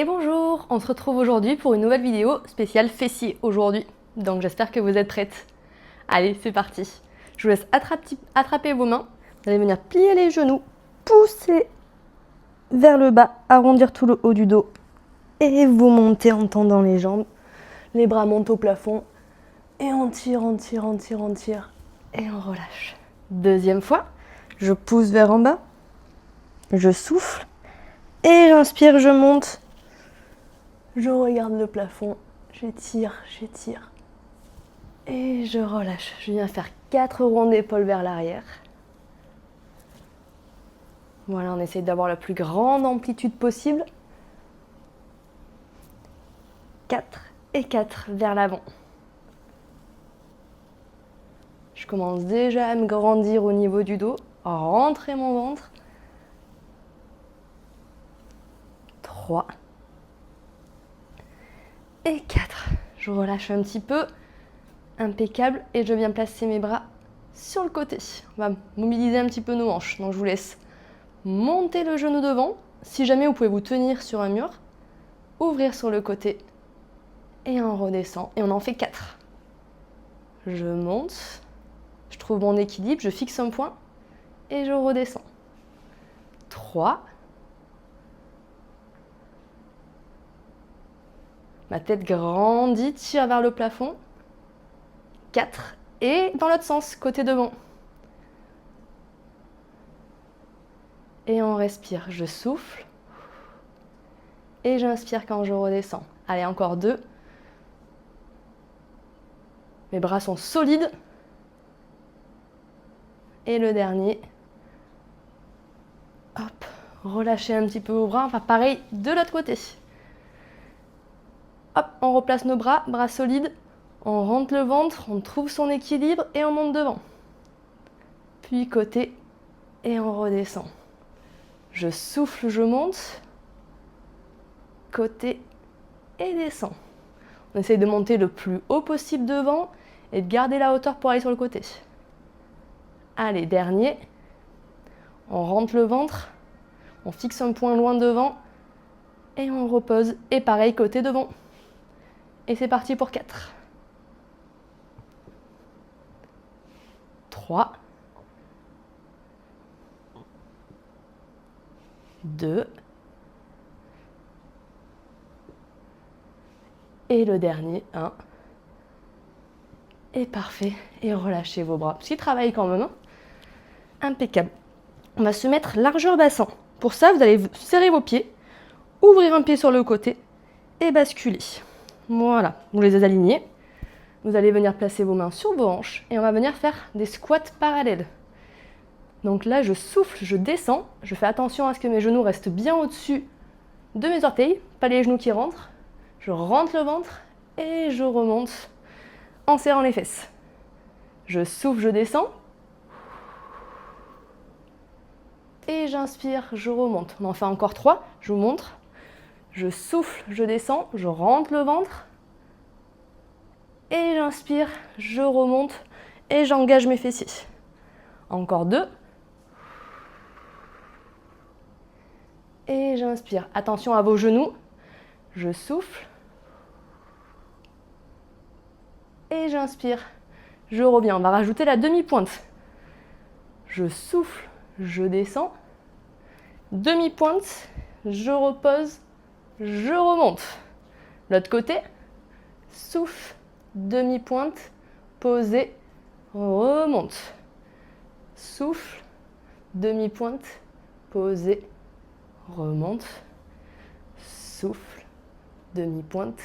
Et bonjour, on se retrouve aujourd'hui pour une nouvelle vidéo spéciale fessiers aujourd'hui. Donc j'espère que vous êtes prêtes. Allez, c'est parti. Je vous laisse attraper vos mains. Vous allez venir plier les genoux, pousser vers le bas, arrondir tout le haut du dos. Et vous montez en tendant les jambes. Les bras montent au plafond. Et on tire, on tire, on tire, on tire. Et on relâche. Deuxième fois, je pousse vers en bas. Je souffle. Et j'inspire, je monte. Je regarde le plafond, j'étire, j'étire. Et je relâche. Je viens faire 4 ronds d'épaule vers l'arrière. Voilà, on essaye d'avoir la plus grande amplitude possible. 4 et 4 vers l'avant. Je commence déjà à me grandir au niveau du dos, à rentrer mon ventre. 3 et 4. Je relâche un petit peu. Impeccable. Et je viens placer mes bras sur le côté. On va mobiliser un petit peu nos hanches. Donc je vous laisse monter le genou devant. Si jamais vous pouvez vous tenir sur un mur, ouvrir sur le côté. Et on redescend. Et on en fait 4. Je monte. Je trouve mon équilibre. Je fixe un point. Et je redescends. 3. Ma tête grandit, tire vers le plafond. 4. Et dans l'autre sens, côté devant. Et on respire. Je souffle. Et j'inspire quand je redescends. Allez, encore 2. Mes bras sont solides. Et le dernier. Hop. Relâchez un petit peu vos bras. Enfin, pareil de l'autre côté. Hop, on replace nos bras, bras solides, on rentre le ventre, on trouve son équilibre et on monte devant. Puis côté et on redescend. Je souffle, je monte, côté et descend. On essaye de monter le plus haut possible devant et de garder la hauteur pour aller sur le côté. Allez, dernier. On rentre le ventre, on fixe un point loin devant et on repose. Et pareil, côté devant. Et c'est parti pour 4. 3. 2. Et le dernier, 1. Et parfait. Et relâchez vos bras. Petit travail quand même. Hein. Impeccable. On va se mettre largeur bassin. Pour ça, vous allez serrer vos pieds, ouvrir un pied sur le côté et basculer. Voilà, vous les alignez. Vous allez venir placer vos mains sur vos hanches et on va venir faire des squats parallèles. Donc là, je souffle, je descends. Je fais attention à ce que mes genoux restent bien au-dessus de mes orteils, pas les genoux qui rentrent. Je rentre le ventre et je remonte en serrant les fesses. Je souffle, je descends. Et j'inspire, je remonte. On en fait encore 3, je vous montre. Je souffle, je descends, je rentre le ventre. Et j'inspire, je remonte et j'engage mes fessiers. Encore 2. Et j'inspire. Attention à vos genoux. Je souffle. Et j'inspire. Je reviens. On va rajouter la demi-pointe. Je souffle, je descends. Demi-pointe, je repose. Je remonte. L'autre côté, souffle, demi-pointe, posez, remonte. Souffle, demi-pointe, posez, remonte. Souffle, demi-pointe,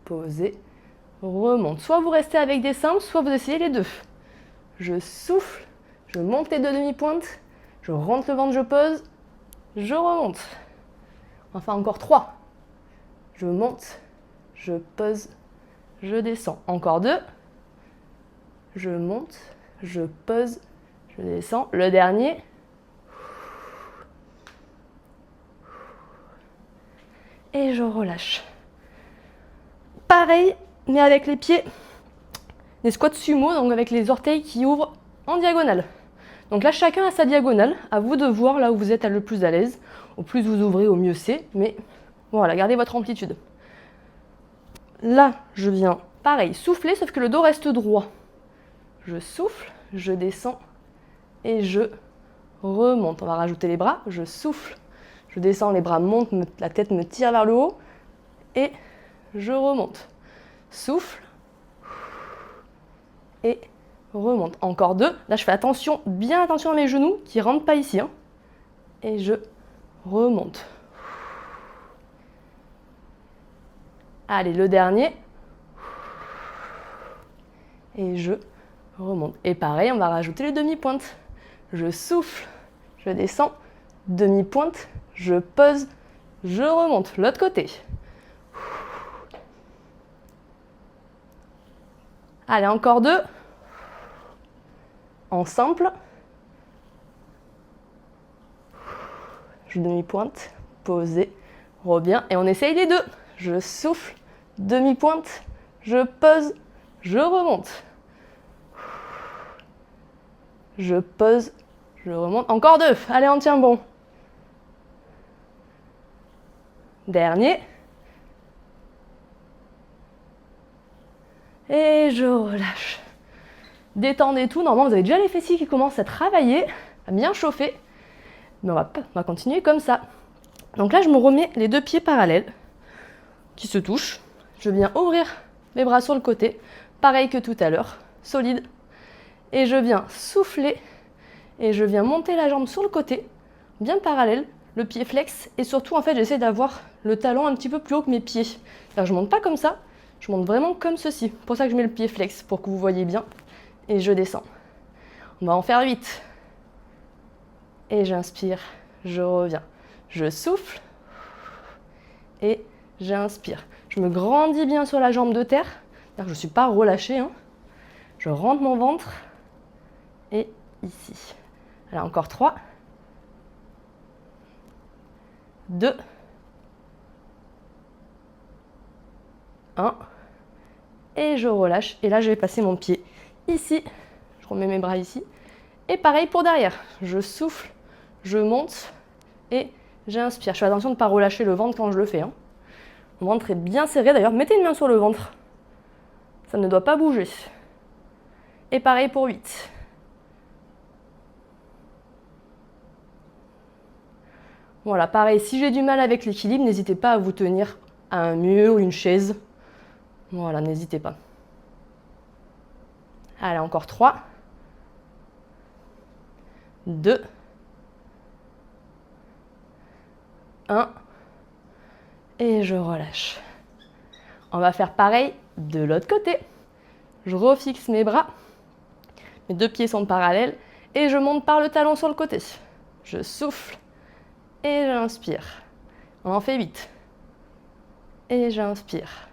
posez, remonte. Soit vous restez avec des simples, soit vous essayez les deux. Je souffle, je monte les 2 demi-pointes, je rentre le ventre, je pose, je remonte. Enfin encore 3. Je monte, je pose, je descends. Encore 2. Je monte, je pose, je descends. Le dernier. Et je relâche. Pareil, mais avec les pieds. Des squats sumo, donc avec les orteils qui ouvrent en diagonale. Donc là, chacun a sa diagonale. À vous de voir là où vous êtes le plus à l'aise. Au plus vous ouvrez, au mieux c'est. Mais Voilà, gardez votre amplitude. Là, je viens, pareil, souffler, sauf que le dos reste droit. Je souffle, je descends et je remonte. On va rajouter les bras, je souffle, je descends, les bras montent, la tête me tire vers le haut et je remonte. Souffle et remonte. Encore 2. Là, je fais attention, bien attention à mes genoux qui ne rentrent pas ici. Hein. Et je remonte. Allez, le dernier. Et je remonte. Et pareil, on va rajouter les demi-pointes. Je souffle, je descends, demi-pointe, je pose, je remonte. L'autre côté. Allez, encore 2. En simple. Je demi-pointe, posez, reviens. Et on essaye les 2. Je souffle, demi-pointe, je pose, je remonte. Je pose, je remonte. Encore 2. Allez, on tient bon. Dernier. Et je relâche. Détendez tout. Normalement, vous avez déjà les fessiers qui commencent à travailler, à bien chauffer. Mais on va continuer comme ça. Donc là, je me remets les 2 pieds parallèles qui se touchent. Je viens ouvrir mes bras sur le côté. Pareil que tout à l'heure. Solide. Et je viens souffler. Et je viens monter la jambe sur le côté. Bien parallèle. Le pied flex. Et surtout, en fait, j'essaie d'avoir le talon un petit peu plus haut que mes pieds. Alors, je ne monte pas comme ça. Je monte vraiment comme ceci. C'est pour ça que je mets le pied flex, pour que vous voyez bien. Et je descends. On va en faire 8. Et j'inspire, je reviens. Je souffle. Et j'inspire. Je me grandis bien sur la jambe de terre. Je ne suis pas relâchée. Hein. Je rentre mon ventre. Et ici. Alors encore 3. 2. 1. Et je relâche. Et là, je vais passer mon pied ici. Je remets mes bras ici. Et pareil pour derrière. Je souffle, je monte et j'inspire. Je fais attention de ne pas relâcher le ventre quand je le fais. Hein. Mon ventre est bien serré. D'ailleurs, mettez une main sur le ventre. Ça ne doit pas bouger. Et pareil pour 8. Voilà, pareil. Si j'ai du mal avec l'équilibre, n'hésitez pas à vous tenir à un mur ou une chaise. Voilà, n'hésitez pas. Allez, encore 3. 2. 1. Et je relâche. On va faire pareil de l'autre côté. Je refixe mes bras. Mes 2 pieds sont parallèles. Et je monte par le talon sur le côté. Je souffle. Et j'inspire. On en fait 8. Et j'inspire.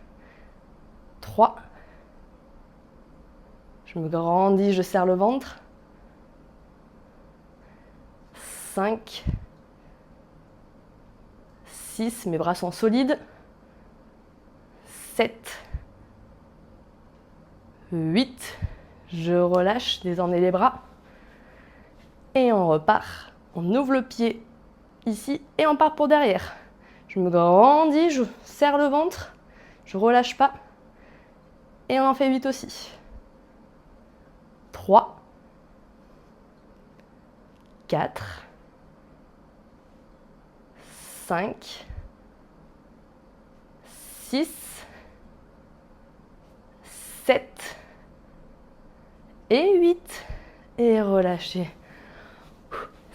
3. Je me grandis, je serre le ventre. 5. 6. Mes bras sont solides. 7. 8. Je relâche, désormais les bras. Et on repart. On ouvre le pied ici et on part pour derrière. Je me grandis, je serre le ventre. Je relâche pas. Et on en fait 8 aussi. 3. 4. 5. 6. 7. Et 8. Et relâchez.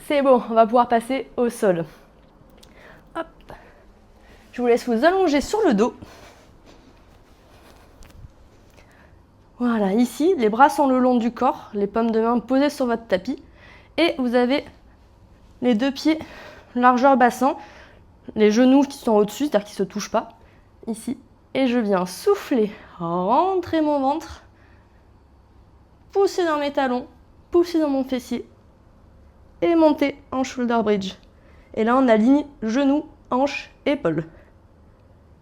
C'est bon, on va pouvoir passer au sol. Hop. Je vous laisse vous allonger sur le dos. Voilà, ici, les bras sont le long du corps, les paumes de main posées sur votre tapis. Et vous avez les 2 pieds largeur bassin, les genoux qui sont au-dessus, c'est-à-dire qui ne se touchent pas, ici. Et je viens souffler, rentrer mon ventre, pousser dans mes talons, pousser dans mon fessier et monter en shoulder bridge. Et là, on aligne genoux, hanches, épaules.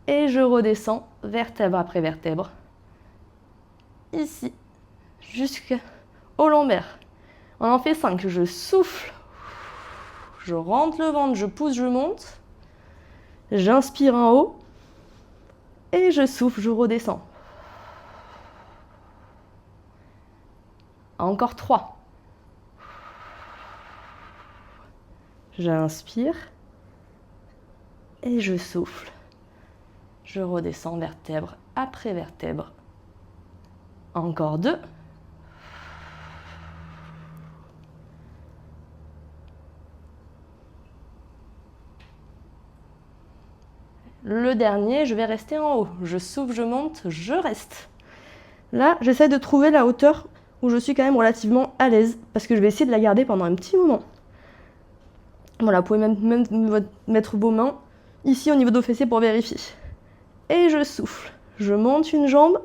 Et je redescends vertèbre après vertèbre. Ici, jusqu'au lombaire. On en fait 5. Je souffle, je rentre le ventre, je pousse, je monte. J'inspire en haut. Et je souffle, je redescends. Encore 3. J'inspire. Et je souffle. Je redescends vertèbre après vertèbre. Encore 2. Le dernier, je vais rester en haut. Je souffle, je monte, je reste. Là, j'essaie de trouver la hauteur où je suis quand même relativement à l'aise, parce que je vais essayer de la garder pendant un petit moment. Voilà, vous pouvez même mettre vos mains ici au niveau de vos fessiers pour vérifier. Et je souffle. Je monte une jambe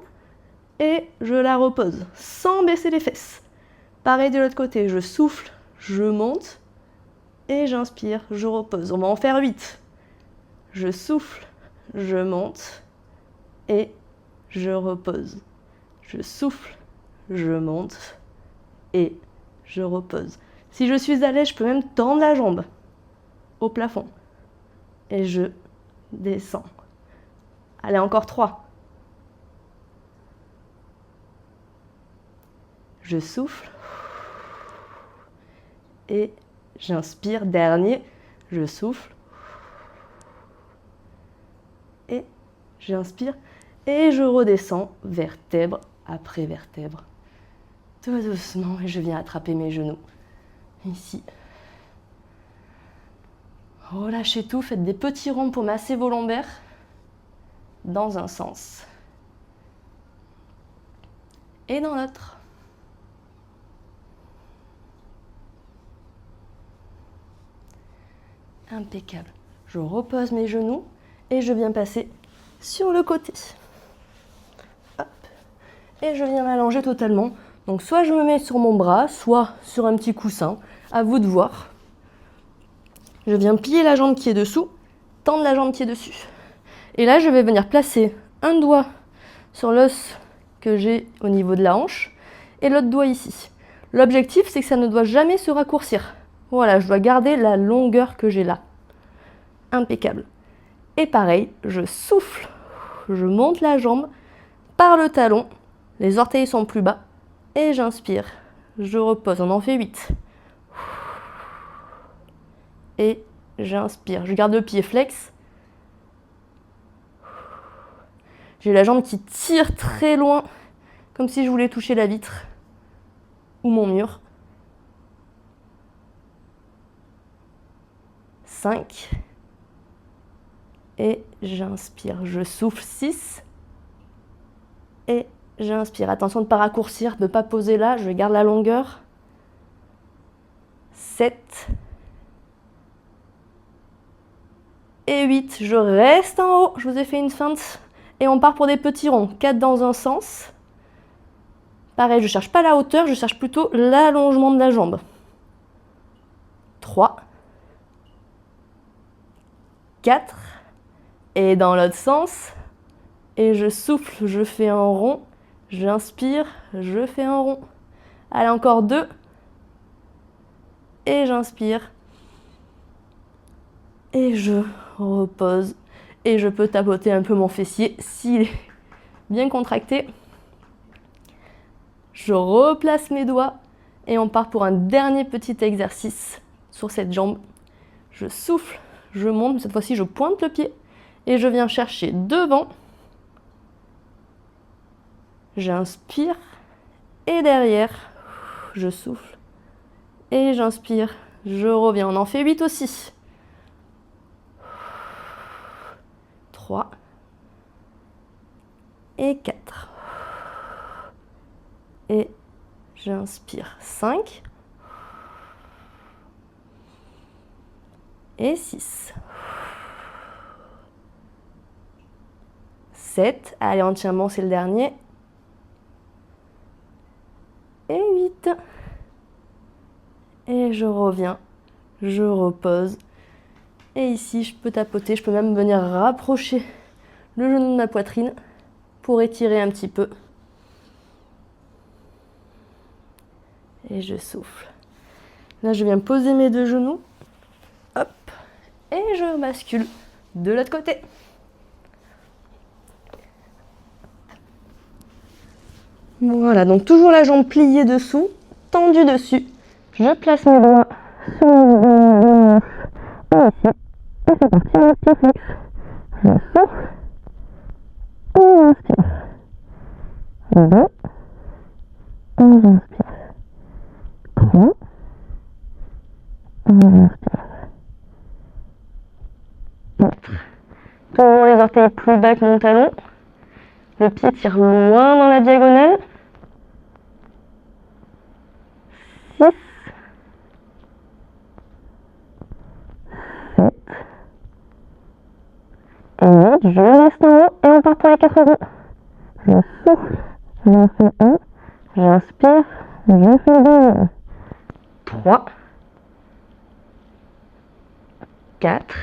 et je la repose, sans baisser les fesses. Pareil de l'autre côté, je souffle, je monte et j'inspire, je repose. On va en faire 8. Je souffle, je monte et je repose. Je souffle, je monte et je repose. Si je suis à l'aise, je peux même tendre la jambe au plafond. Et je descends. Allez, encore 3. Je souffle et j'inspire. Dernier, je souffle et j'inspire et je redescends vertèbre après vertèbre. Tout doucement et je viens attraper mes genoux. Ici. Relâchez tout, faites des petits ronds pour masser vos lombaires dans un sens et dans l'autre. Impeccable. Je repose mes genoux et je viens passer sur le côté. Hop. Et je viens m'allonger totalement. Donc soit je me mets sur mon bras, soit sur un petit coussin. À vous de voir. Je viens plier la jambe qui est dessous, tendre la jambe qui est dessus. Et là, je vais venir placer un doigt sur l'os que j'ai au niveau de la hanche et l'autre doigt ici. L'objectif, c'est que ça ne doit jamais se raccourcir. Voilà, je dois garder la longueur que j'ai là. Impeccable. Et pareil, je souffle, je monte la jambe par le talon, les orteils sont plus bas, et j'inspire, je repose, on en fait 8. Et j'inspire, je garde le pied flex. J'ai la jambe qui tire très loin, comme si je voulais toucher la vitre ou mon mur. 5. Et j'inspire, je souffle 6. Et j'inspire. Attention de ne pas raccourcir, de ne pas poser là, je garde la longueur. 7. Et 8. Je reste en haut, je vous ai fait une feinte. Et on part pour des petits ronds. 4 dans un sens. Pareil, je ne cherche pas la hauteur, je cherche plutôt l'allongement de la jambe. 3. 4. Et dans l'autre sens. Et je souffle, je fais un rond. J'inspire, je fais un rond. Allez, encore 2. Et j'inspire. Et je repose. Et je peux tapoter un peu mon fessier s'il est bien contracté. Je replace mes doigts et on part pour un dernier petit exercice sur cette jambe. Je souffle, je monte, cette fois-ci je pointe le pied et je viens chercher devant. J'inspire et derrière, je souffle et j'inspire, je reviens. On en fait 8 aussi. 3 et 4. Et j'inspire 5 et 6. 7. Allez, entièrement, c'est le dernier. Et 8. Et je reviens, je repose. Et ici, je peux tapoter, je peux même venir rapprocher le genou de ma poitrine pour étirer un petit peu. Et je souffle. Là, je viens poser mes deux genoux. Hop. Et je bascule De l'autre côté. Voilà, donc toujours la jambe pliée dessous, tendue dessus. Je place mes doigts sur le ici. Et c'est parti, mon petit flex. Je souffle. Et j'inspire. 2. Et j'inspire. 3. Et j'inspire. 4. Toujours les orteils plus bas que mon talon. Le pied tire loin dans la diagonale. 6. 7. Et 8. Je reste en haut et on part pour les 4 roues. Je souffle. J'en fais 1. J'inspire. Je fais 2. 3. 4.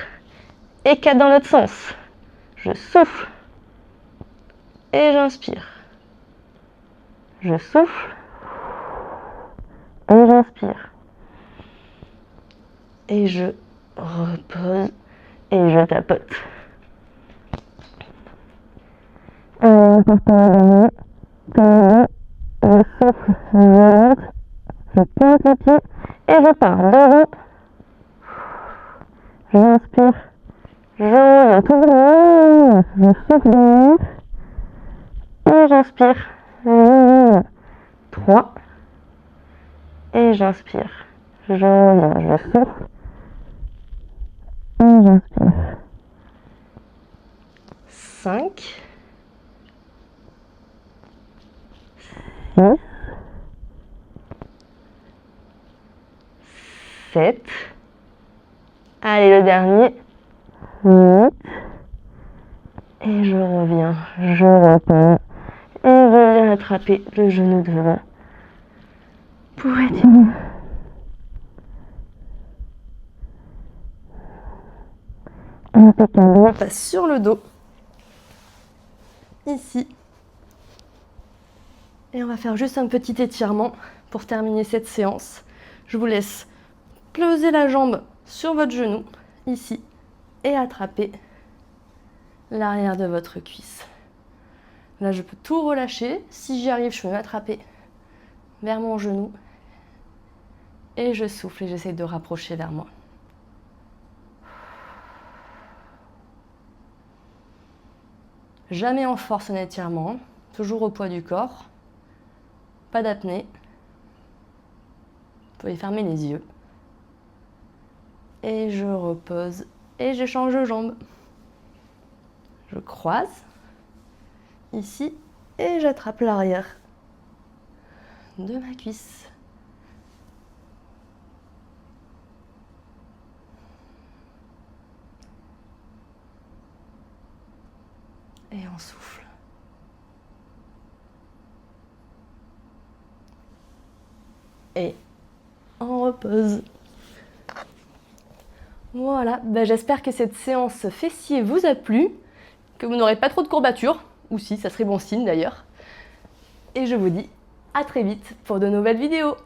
Et 4 dans l'autre sens. Je souffle. Et j'inspire. Je souffle. Et j'inspire. Et je repose. Et je tapote. Je souffle. Je monte. Je pointe le pied. Et je pars devant. J'inspire. Je reviens tout droit. Je souffle devant. Et j'inspire. 3. Et j'inspire. Je reviens, je souffle. Et j'inspire. 5. 6. 7. Allez, le dernier. 8. Et je reviens, je reprends. Et je viens attraper le genou devant pour étirer. Impeccable. On passe sur le dos, ici. Et on va faire juste un petit étirement pour terminer cette séance. Je vous laisse poser la jambe sur votre genou, ici, et attraper l'arrière de votre cuisse. Là, je peux tout relâcher. Si j'y arrive, je peux m'attraper vers mon genou. Et je souffle et j'essaie de rapprocher vers moi. Jamais en force un étirement, toujours au poids du corps. Pas d'apnée. Vous pouvez fermer les yeux. Et je repose et je change de jambe. Je croise ici et j'attrape l'arrière de ma cuisse. Et on souffle. Et on repose. Voilà, j'espère que cette séance fessier vous a plu, que vous n'aurez pas trop de courbatures, ou si, ça serait bon signe d'ailleurs. Et je vous dis à très vite pour de nouvelles vidéos.